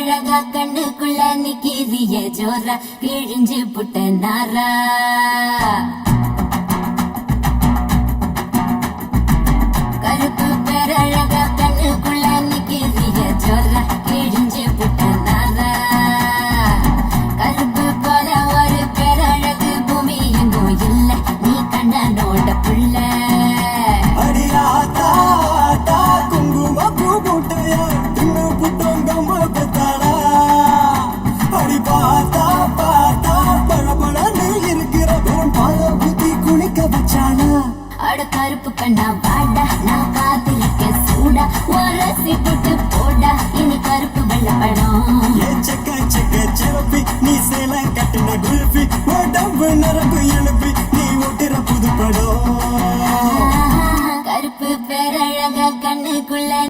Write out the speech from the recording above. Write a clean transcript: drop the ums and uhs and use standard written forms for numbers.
பேரழகா கண்ணுக்குள்ள நிக்கிறிய ஜோரா கிழிஞ்சு புட்ட நாரா கருப்பு பேரழகா கண்ணுக்குள்ள நிக்கிறிய ஜோரா கிழிஞ்சு புட்ட நாரா கருப்பு போல ஒரு பேரழகு பூமி எங்கும் இல்ல நீ கண்ணனோட புள்ள அட கருப்பு கண்ணா வாடா நான் காத்திருக்க சூடா உரசி போட்டு போடா இனி கருப்பு வெள்ளப்படம் நீ சேல கட்டின குல்ஃபி உடம்பு நரம்பு